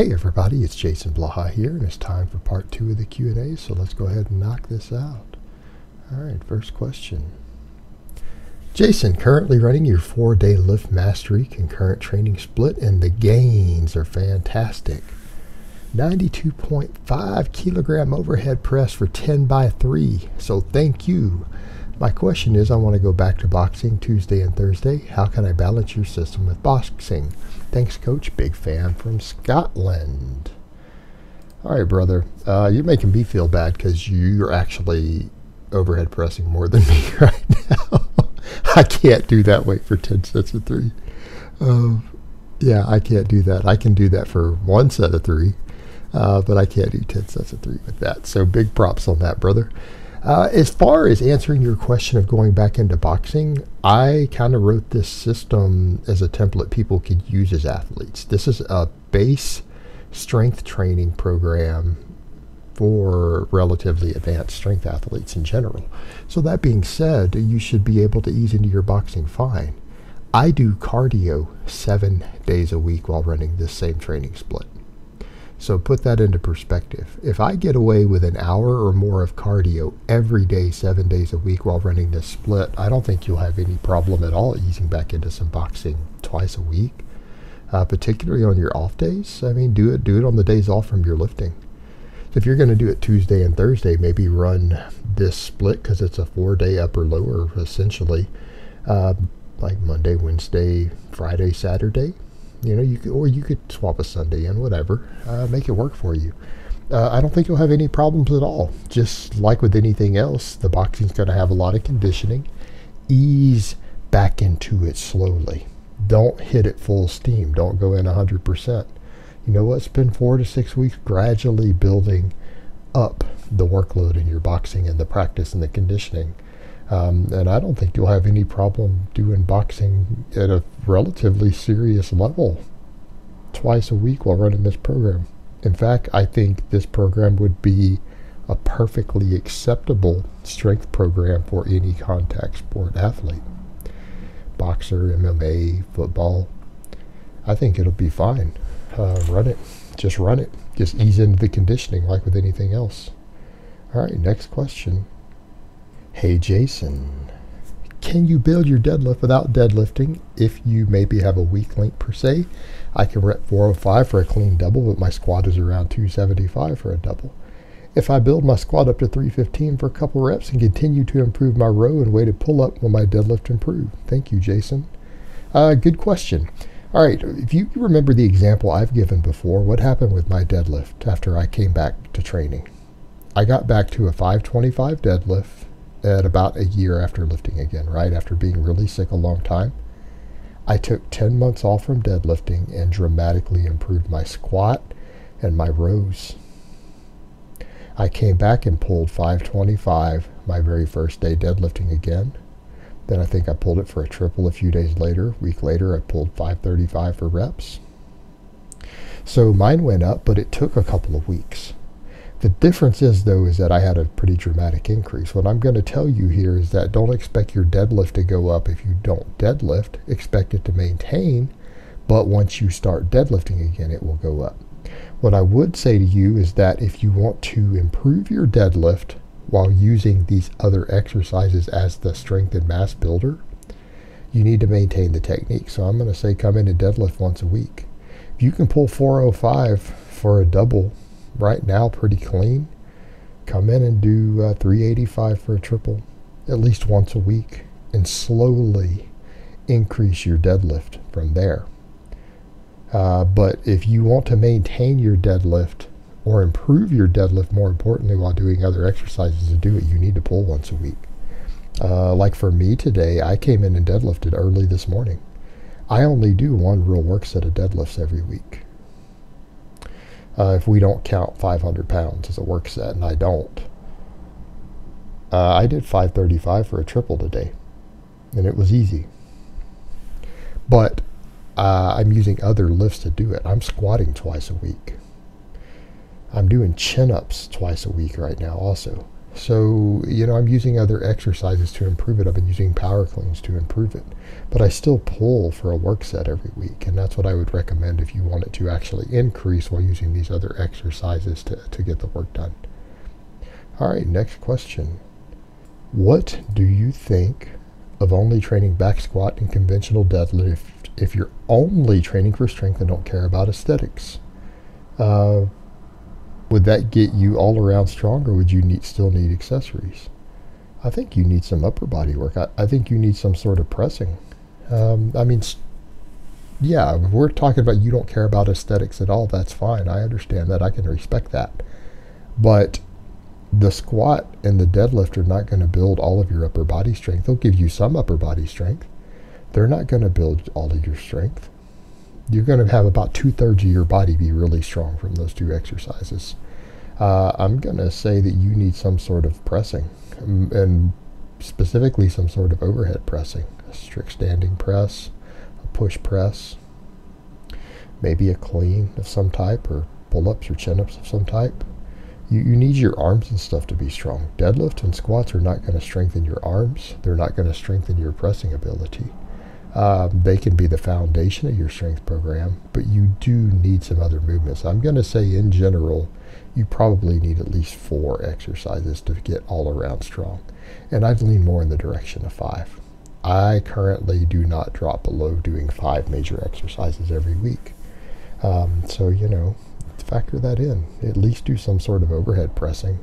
Hey everybody, it's Jason Blaha here, and it's time for part 2 of the Q&As, so let's go ahead and knock this out. Alright, first question. Jason, currently running your 4-day lift mastery concurrent training split, and the gains are fantastic. 92.5 kilogram overhead press for 10 by 3, so thank you. My question is, I want to go back to boxing Tuesday and Thursday. How can I balance your system with boxing? Thanks, Coach. Big fan from Scotland. All right, brother. You're making me feel bad because you're actually overhead pressing more than me right now. I can't do that weight for 10 sets of 3. Yeah, I can't do that. I can do that for 1 set of 3, but I can't do 10 sets of 3 with that. So big props on that, brother. As far as answering your question of going back into boxing, I kind of wrote this system as a template people could use as athletes. This is a base strength training program for relatively advanced strength athletes in general. So that being said, you should be able to ease into your boxing fine. I do cardio 7 days a week while running this same training split. So put that into perspective. If I get away with an hour or more of cardio every day, 7 days a week while running this split, I don't think you'll have any problem at all easing back into some boxing twice a week, particularly on your off days. I mean, do it on the days off from your lifting. So if you're going to do it Tuesday and Thursday, maybe run this split because it's a 4-day upper lower essentially, like Monday, Wednesday, Friday, Saturday. You know, you could swap a Sunday in, whatever. Make it work for you. I don't think you'll have any problems at all. Just like with anything else, the boxing's going to have a lot of conditioning. Ease back into it slowly. Don't hit it full steam. Don't go in 100%. You know what? Spend 4 to 6 weeks gradually building up the workload in your boxing and the practice and the conditioning. And I don't think you'll have any problem doing boxing at a relatively serious level twice a week while running this program. In fact, I think this program would be a perfectly acceptable strength program for any contact sport athlete. Boxer, MMA, football. I think it'll be fine. Run it. Just run it. Just ease into the conditioning like with anything else. All right, next question. Hey Jason, can you build your deadlift without deadlifting if you maybe have a weak link per se? I can rep 405 for a clean double, but my squat is around 275 for a double. If I build my squat up to 315 for a couple reps and continue to improve my row and weighted pull-up, will my deadlift improve? Thank you, Jason. Good question. All right, if you remember the example I've given before, what happened with my deadlift after I came back to training? I got back to a 525 deadlift at about a year after lifting again, right after being really sick a long time. I took 10 months off from deadlifting and dramatically improved my squat and my rows. I came back and pulled 525 my very first day deadlifting again. Then I think I pulled it for a triple a few days later. A week later, I pulled 535 for reps. So mine went up, but it took a couple of weeks. The difference is, though, is that I had a pretty dramatic increase. What I'm going to tell you here is that don't expect your deadlift to go up if you don't deadlift. Expect it to maintain, but once you start deadlifting again, it will go up. What I would say to you is that if you want to improve your deadlift while using these other exercises as the strength and mass builder, you need to maintain the technique. So I'm going to say come in and deadlift once a week. If you can pull 405 for a double right now pretty clean, come in and do 385 for a triple at least once a week and slowly increase your deadlift from there. But if you want to maintain your deadlift or improve your deadlift, more importantly, while doing other exercises to do it, you need to pull once a week. Like for me today, I came in and deadlifted early this morning. I only do 1 real work set of deadlifts every week. If we don't count 500 pounds as a work set, and I don't. I did 535 for a triple today, and it was easy. But I'm using other lifts to do it. I'm squatting twice a week. I'm doing chin-ups twice a week right now also. So, I'm using other exercises to improve it. I've been using power cleans to improve it. But I still pull for a work set every week. And that's what I would recommend if you want it to actually increase while using these other exercises to get the work done. All right, next question. What do you think of only training back squat and conventional deadlift if you're only training for strength and don't care about aesthetics? Would that get you all around strong, or would you still need accessories? I think you need some upper body work. I think you need some sort of pressing. Yeah, if we're talking about you don't care about aesthetics at all, that's fine. I understand that. I can respect that. But the squat and the deadlift are not going to build all of your upper body strength. They'll give you some upper body strength. They're not going to build all of your strength. You're going to have about 2/3 of your body be really strong from those two exercises. I'm going to say that you need some sort of pressing, and specifically some sort of overhead pressing, a strict standing press, a push press, maybe a clean of some type, or pull-ups or chin-ups of some type. You need your arms and stuff to be strong. Deadlift and squats are not going to strengthen your arms. They're not going to strengthen your pressing ability. They can be the foundation of your strength program, but you do need some other movements. I'm going to say in general, you probably need at least 4 exercises to get all around strong. And I'd lean more in the direction of 5. I currently do not drop below doing 5 major exercises every week. So, factor that in. At least do some sort of overhead pressing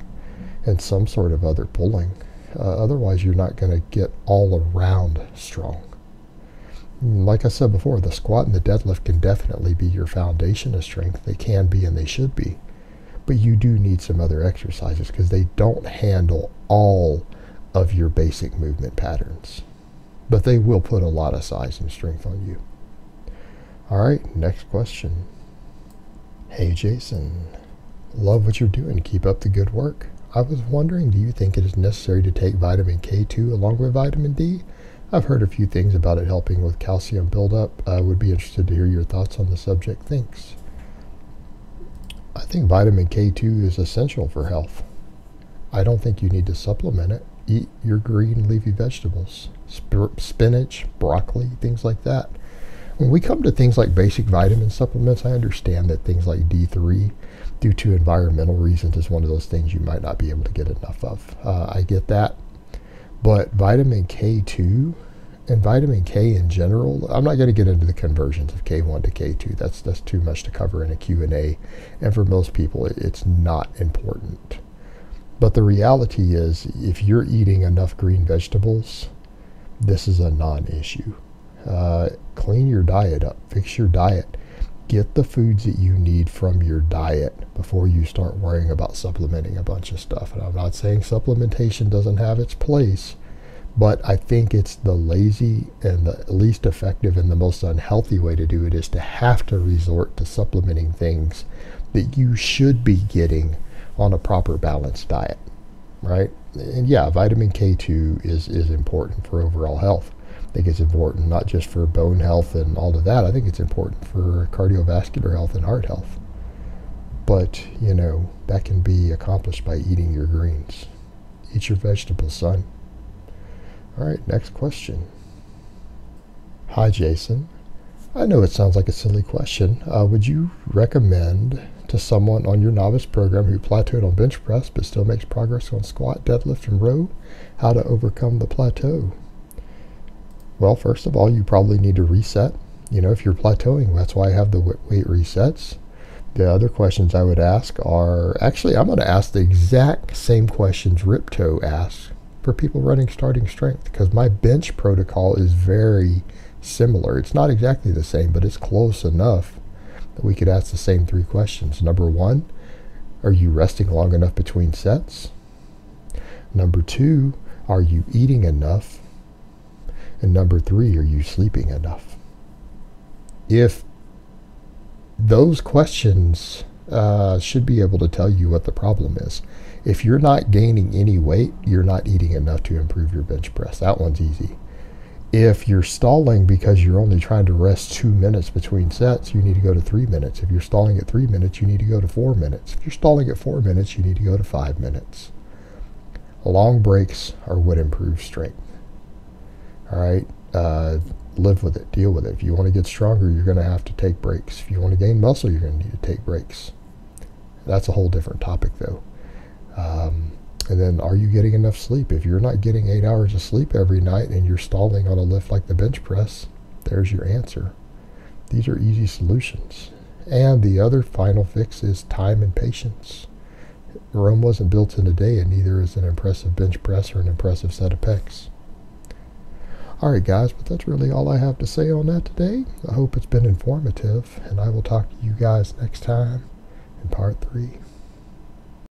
and some sort of other pulling. Otherwise, you're not going to get all around strong. Like I said before, the squat and the deadlift can definitely be your foundation of strength. They can be and they should be. But you do need some other exercises because they don't handle all of your basic movement patterns. But they will put a lot of size and strength on you. All right, next question. Hey Jason, love what you're doing. Keep up the good work. I was wondering, do you think it is necessary to take vitamin K2 along with vitamin D? I've heard a few things about it helping with calcium buildup. I would be interested to hear your thoughts on the subject. Thanks. I think vitamin K2 is essential for health. I don't think you need to supplement it. Eat your green leafy vegetables, spinach, broccoli, things like that. When we come to things like basic vitamin supplements, I understand that things like D3, due to environmental reasons, is one of those things you might not be able to get enough of. I get that. But vitamin K2 and vitamin K in general, I'm not going to get into the conversions of K1 to K2. That's too much to cover in a Q&A. And for most people, it's not important. But the reality is, if you're eating enough green vegetables, this is a non-issue. Clean your diet up. Fix your diet. Get the foods that you need from your diet before you start worrying about supplementing a bunch of stuff. And I'm not saying supplementation doesn't have its place, but I think it's the lazy and the least effective and the most unhealthy way to do it is to have to resort to supplementing things that you should be getting on a proper balanced diet, right? And yeah, vitamin K2 is important for overall health. I think it's important not just for bone health and all of that. I think it's important for cardiovascular health and heart health. But, that can be accomplished by eating your greens. Eat your vegetables, son. All right, next question. Hi, Jason. I know it sounds like a silly question. Would you recommend to someone on your novice program who plateaued on bench press but still makes progress on squat, deadlift, and row how to overcome the plateau? Well, first of all, you probably need to reset. If you're plateauing, that's why I have the weight resets. The other questions I would ask are, actually, I'm going to ask the exact same questions Ripto asks for people running starting strength, because my bench protocol is very similar. It's not exactly the same, but it's close enough that we could ask the same 3 questions. Number 1, are you resting long enough between sets? Number 2, are you eating enough? And number 3, are you sleeping enough? If those questions should be able to tell you what the problem is. If you're not gaining any weight, you're not eating enough to improve your bench press. That one's easy. If you're stalling because you're only trying to rest 2 minutes between sets, you need to go to 3 minutes. If you're stalling at 3 minutes, you need to go to 4 minutes. If you're stalling at 4 minutes, you need to go to 5 minutes. Long breaks are what improve strength. All right, live with it, deal with it. If you want to get stronger, you're going to have to take breaks. If you want to gain muscle, you're going to need to take breaks. That's a whole different topic, though. And then, are you getting enough sleep? If you're not getting 8 hours of sleep every night and you're stalling on a lift like the bench press, there's your answer. These are easy solutions. And the other final fix is time and patience. Rome wasn't built in a day, and neither is an impressive bench press or an impressive set of pecs. Alright guys, but that's really all I have to say on that today. I hope it's been informative, and I will talk to you guys next time in part 3.